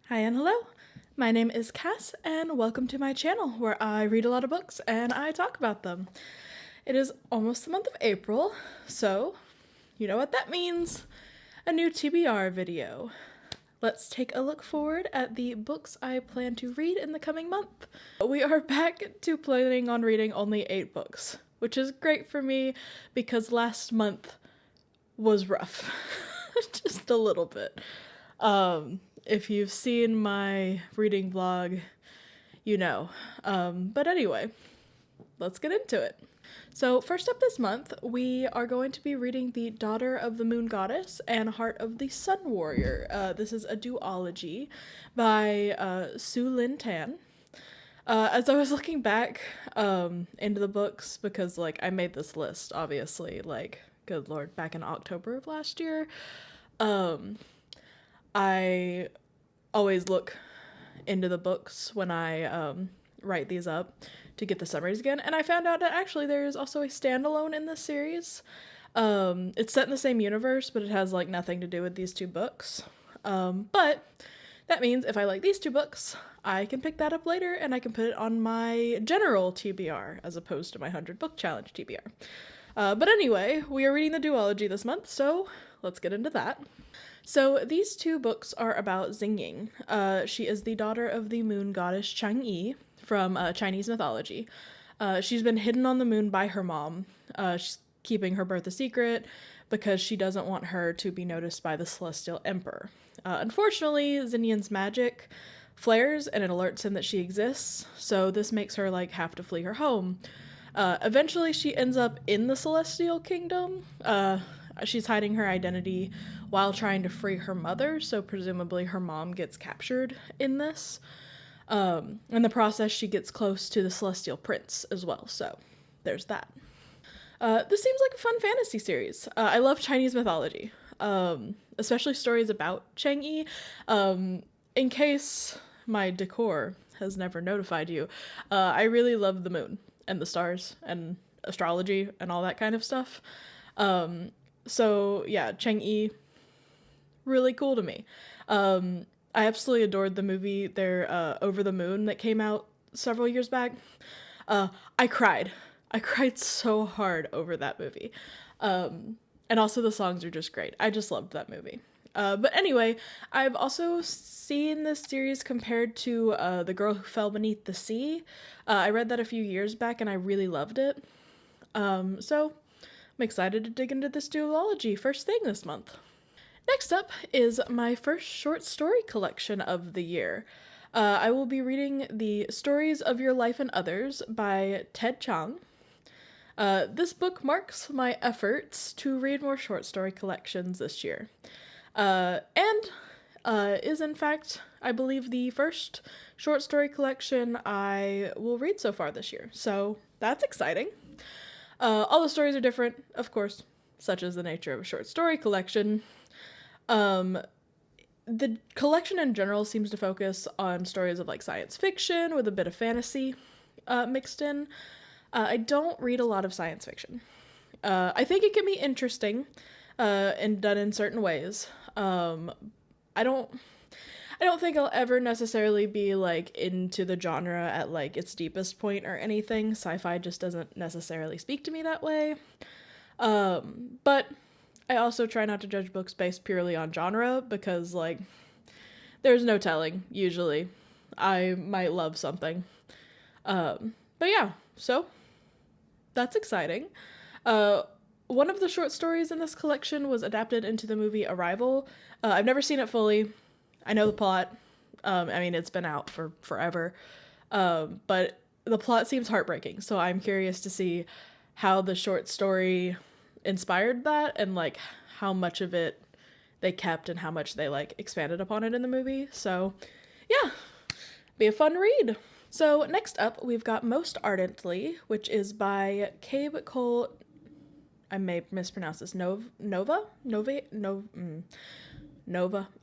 Hi and hello. My name is Cass and welcome to my channel where I read a lot of books and I talk about them. It is almost the month of April, so you know what that means. A new TBR video. Let's take a look forward at the books I plan to read in the coming month. We are back to planning on reading only 8 books, which is great for me because last month was rough. Just a little bit. If you've seen my reading vlog, you know. But anyway, let's get into it. So first up this month, we are going to be reading The Daughter of the Moon Goddess and Heart of the Sun Warrior. This is a duology by Su Lin Tan. As I was looking back into the books, because I made this list, obviously, good lord, back in October of last year, I always look into the books when I write these up to get the summaries again, and I found out that actually there is also a standalone in this series. It's set in the same universe, but it has nothing to do with these 2 books. But that means if I like these 2 books, I can pick that up later and I can put it on my general TBR as opposed to my 100 book challenge TBR. But anyway, we are reading the duology this month, so let's get into that. So these 2 books are about Xingying. She is the daughter of the moon goddess Chang'e from Chinese mythology. She's been hidden on the moon by her mom. She's keeping her birth a secret because she doesn't want her to be noticed by the Celestial Emperor. Unfortunately, Xinyan's magic flares and it alerts him that she exists, so this makes her have to flee her home. Eventually she ends up in the Celestial Kingdom. She's hiding her identity while trying to free her mother, so presumably her mom gets captured in this. In the process, she gets close to the Celestial Prince as well, so there's that. This seems like a fun fantasy series. I love Chinese mythology, especially stories about Chang'e. In case my decor has never notified you, I really love the moon and the stars and astrology and all that kind of stuff. So yeah, Chang'e, really cool to me. I absolutely adored the movie Over the Moon that came out several years back. I cried so hard over that movie. And also the songs are just great. I just loved that movie. But anyway, I've also seen this series compared to The Girl Who Fell Beneath the Sea. I read that a few years back and I really loved it. So I'm excited to dig into this duology first thing this month. Next up is my first short story collection of the year. I will be reading The Stories of Your Life and Others by Ted Chiang. This book marks my efforts to read more short story collections this year. And is in fact, I believe, the first short story collection I will read so far this year. So that's exciting. All the stories are different, of course, such as the nature of a short story collection. The collection in general seems to focus on stories of science fiction with a bit of fantasy mixed in. I don't read a lot of science fiction. I think it can be interesting and done in certain ways. I don't think I'll ever necessarily be into the genre at its deepest point or anything. Sci-fi just doesn't necessarily speak to me that way. But I also try not to judge books based purely on genre because there's no telling usually. I might love something. But yeah, so that's exciting. One of the short stories in this collection was adapted into the movie Arrival. I've never seen it fully. I know the plot. It's been out for forever. But the plot seems heartbreaking, so I'm curious to see how the short story inspired that and how much of it they kept and how much they expanded upon it in the movie. So yeah, be a fun read. So next up, we've got Most Ardently, which is by Cabe Cole. I may mispronounce this. Nova,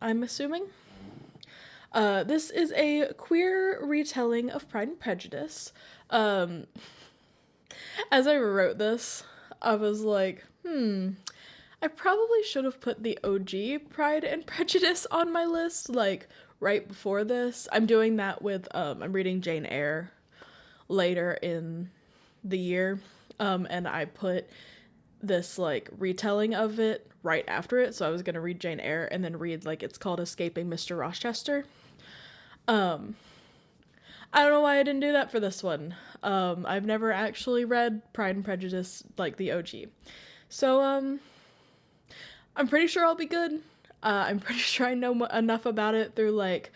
I'm assuming. This is a queer retelling of Pride and Prejudice. As I wrote this, I was like, I probably should have put the OG Pride and Prejudice on my list, right before this. I'm doing that with, I'm reading Jane Eyre later in the year, and I put this, like, retelling of it right after it, so I was gonna read Jane Eyre and then read, like, it's called Escaping Mr. Rochester. I don't know why I didn't do that for this one. I've never actually read Pride and Prejudice, like, the OG. So, I'm pretty sure I'll be good. I'm pretty sure I know enough about it through, like,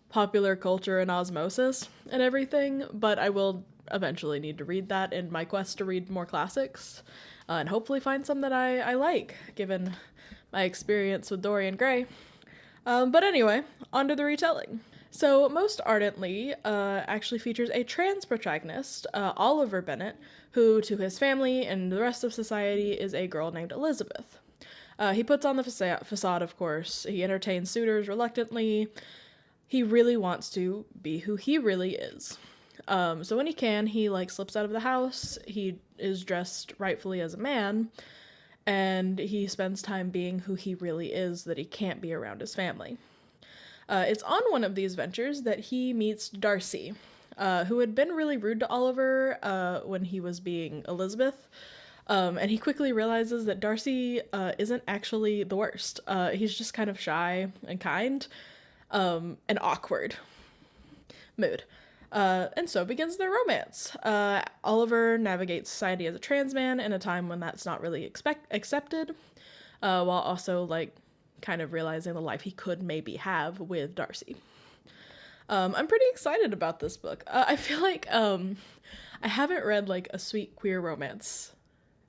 popular culture and osmosis and everything, but I will eventually need to read that in my quest to read more classics, and hopefully find some that I like, given my experience with Dorian Gray. But anyway, on to the retelling. So, Most Ardently actually features a trans protagonist, Oliver Bennet, who, to his family and the rest of society, is a girl named Elizabeth. He puts on the facade, of course. He entertains suitors reluctantly. He really wants to be who he really is. So when he can, he, like, slips out of the house. He is dressed rightfully as a man, and he spends time being who he really is that he can't be around his family. It's on one of these ventures that he meets Darcy, who had been really rude to Oliver when he was being Elizabeth. And he quickly realizes that Darcy isn't actually the worst. He's just kind of shy and kind, and awkward. Mood. And so begins their romance. Oliver navigates society as a trans man in a time when that's not really accepted, while also, like, kind of realizing the life he could maybe have with Darcy. I'm pretty excited about this book. I feel like I haven't read, like, a sweet queer romance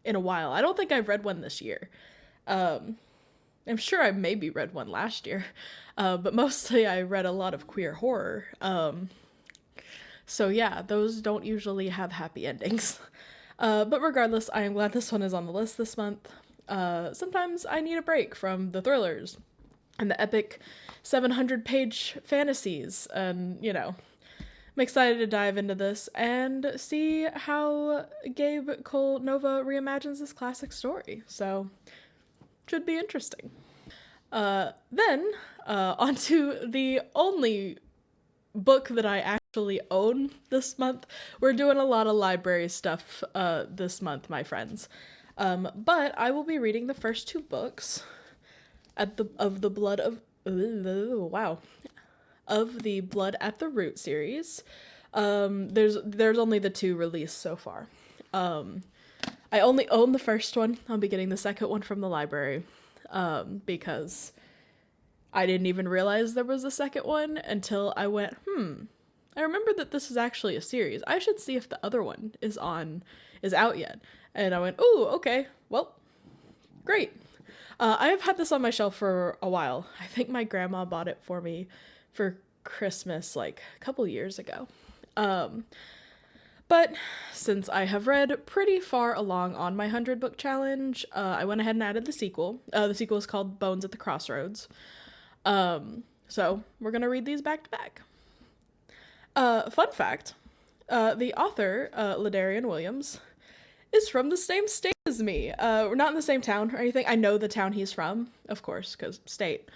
in a while. I don't think I've read one this year. I'm sure I maybe read one last year, but mostly I read a lot of queer horror. So yeah, those don't usually have happy endings. But regardless, I am glad this one is on the list this month. Sometimes I need a break from the thrillers and the epic 700-page fantasies, and, you know, I'm excited to dive into this and see how Gabe Cole Nova reimagines this classic story. So, should be interesting. Then, onto the only book that I actually own this month. We're doing a lot of library stuff this month, my friends. But I will be reading the first two books of the Blood at the Root series. There's only the two released so far. I only own the first one. I'll be getting the second one from the library, because I didn't even realize there was a second one until I went, I remember that this is actually a series. I should see if the other one is out yet. And I went, ooh, okay, well, great. I have had this on my shelf for a while. I think my grandma bought it for me for Christmas, like, a couple years ago. But since I have read pretty far along on my 100-book challenge, I went ahead and added the sequel. The sequel is called Bones at the Crossroads. So we're going to read these back to back. Fun fact, the author, Ladarian Williams, is from the same state as me. We're not in the same town or anything. I know the town he's from, of course, because state.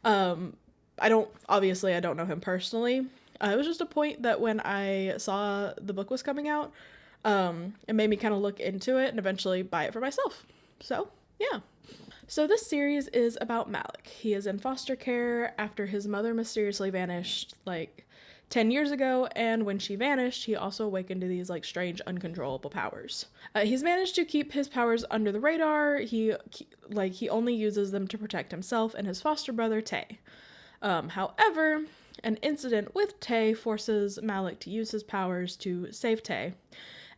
I don't know him personally. It was just a point that when I saw the book was coming out, it made me kind of look into it and eventually buy it for myself. So, yeah. So this series is about Malik. He is in foster care after his mother mysteriously vanished, like, 10 years ago, and when she vanished, he also awakened to these, like, strange, uncontrollable powers. He's managed to keep his powers under the radar. He only uses them to protect himself and his foster brother, Tay. However, an incident with Tay forces Malik to use his powers to save Tay,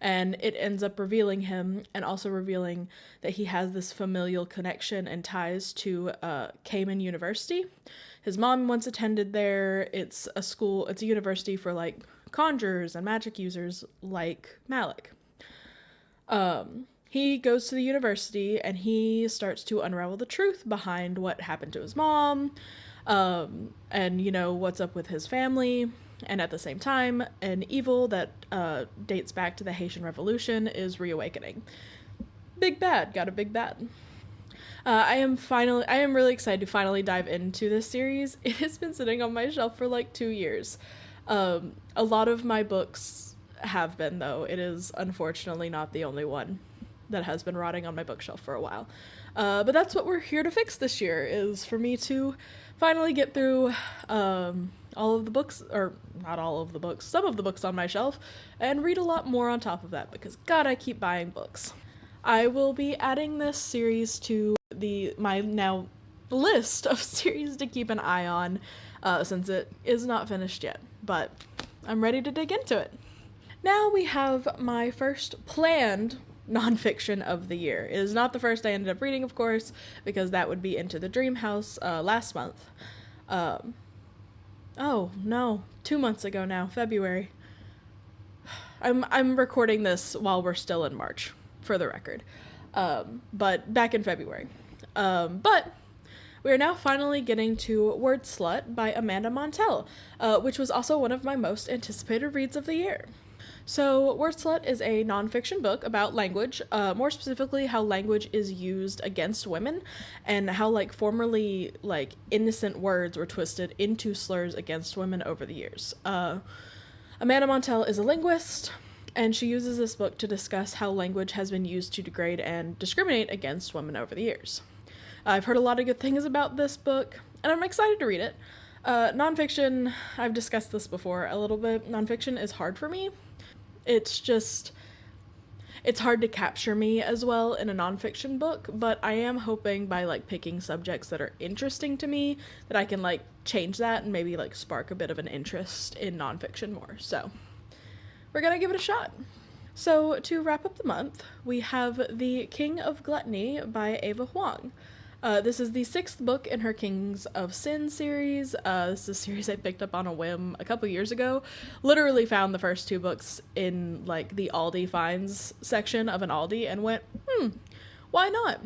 and it ends up revealing him, and also revealing that he has this familial connection and ties to Cayman University. His mom once attended there. It's a university for, like, conjurers and magic users like Malik. He goes to the university and he starts to unravel the truth behind what happened to his mom, and, you know, what's up with his family. And at the same time, an evil that dates back to the Haitian Revolution is reawakening. Big bad, got a big bad. I am really excited to finally dive into this series. It has been sitting on my shelf for like 2 years. A lot of my books have been, though. It is unfortunately not the only one that has been rotting on my bookshelf for a while. But that's what we're here to fix this year, is for me to finally get through all of the books, or not all of the books, some of the books on my shelf, and read a lot more on top of that, because God, I keep buying books. I will be adding this series to my now list of series to keep an eye on, since it is not finished yet, but I'm ready to dig into it. Now we have my first planned nonfiction of the year. It is not the first I ended up reading, of course, because that would be Into the Dream House last month. Oh no, 2 months ago now, February. I'm recording this while we're still in March, for the record. But back in February. But we are now finally getting to Word Slut by Amanda Montell, which was also one of my most anticipated reads of the year. So, Word Slut is a nonfiction book about language, more specifically how language is used against women, and how, formerly, innocent words were twisted into slurs against women over the years. Amanda Montell is a linguist, and she uses this book to discuss how language has been used to degrade and discriminate against women over the years. I've heard a lot of good things about this book, and I'm excited to read it. Nonfiction, I've discussed this before a little bit, nonfiction is hard for me. It's hard to capture me as well in a nonfiction book, but I am hoping by, picking subjects that are interesting to me that I can, change that and maybe, spark a bit of an interest in nonfiction more. So, we're gonna give it a shot. So, to wrap up the month, we have The King of Gluttony by Ava Huang. This is the 6th book in her Kings of Sin series. This is a series I picked up on a whim a couple years ago. Literally found the first 2 books in, the Aldi finds section of an Aldi and went, why not?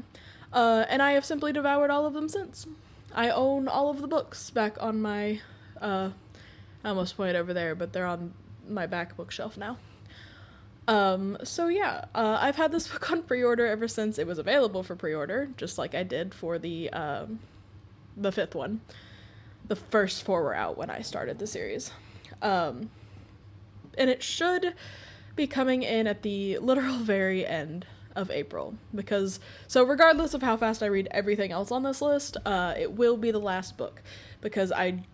And I have simply devoured all of them since. I own all of the books back on my, I almost pointed over there, but they're on my back bookshelf now. So yeah, I've had this book on pre-order ever since it was available for pre-order, just like I did for the 5th one. The first 4 were out when I started the series. And it should be coming in at the literal very end of April, so regardless of how fast I read everything else on this list, it will be the last book, because I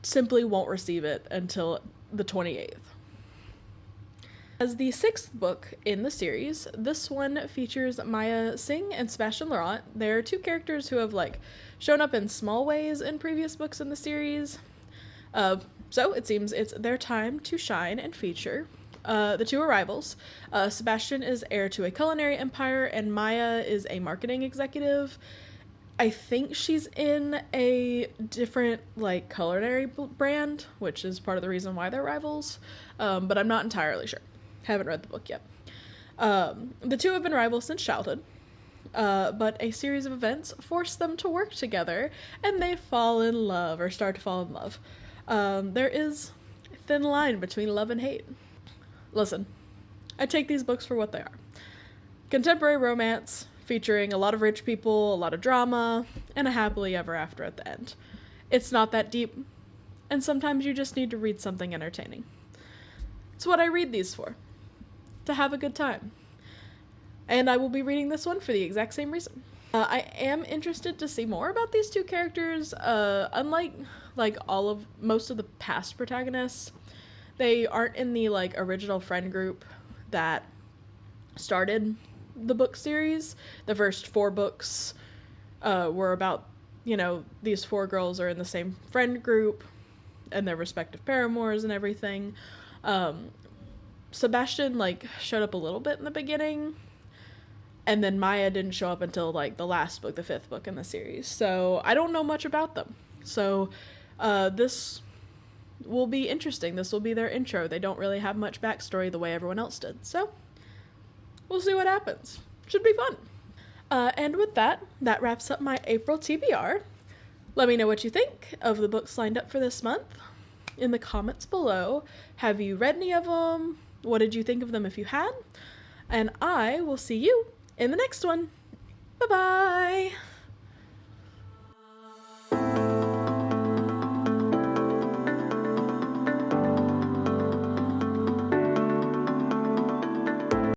simply won't receive it until the 28th. As the 6th book in the series, this one features Maya Singh and Sebastian Laurent. They're 2 characters who have, shown up in small ways in previous books in the series. So it seems it's their time to shine and feature. The 2 are rivals. Sebastian is heir to a culinary empire, and Maya is a marketing executive. I think she's in a different, culinary brand, which is part of the reason why they're rivals, but I'm not entirely sure. Haven't read the book yet. The 2 have been rivals since childhood, but a series of events force them to work together, and they fall in love, or start to fall in love. There is a thin line between love and hate. Listen, I take these books for what they are. Contemporary romance, featuring a lot of rich people, a lot of drama, and a happily ever after at the end. It's not that deep, and sometimes you just need to read something entertaining. It's what I read these for. To have a good time. And I will be reading this one for the exact same reason. I am interested to see more about these 2 characters. Unlike most of the past protagonists, they aren't in the original friend group that started the book series. The first 4 books were about, these 4 girls are in the same friend group and their respective paramours and everything. Sebastian, showed up a little bit in the beginning, and then Maya didn't show up until, the last book, the 5th book in the series, so I don't know much about them. So, this will be interesting. This will be their intro. They don't really have much backstory the way everyone else did, so we'll see what happens. Should be fun. And with that wraps up my April TBR. Let me know what you think of the books lined up for this month in the comments below. Have you read any of them? What did you think of them if you had? And I will see you in the next one. Bye-bye!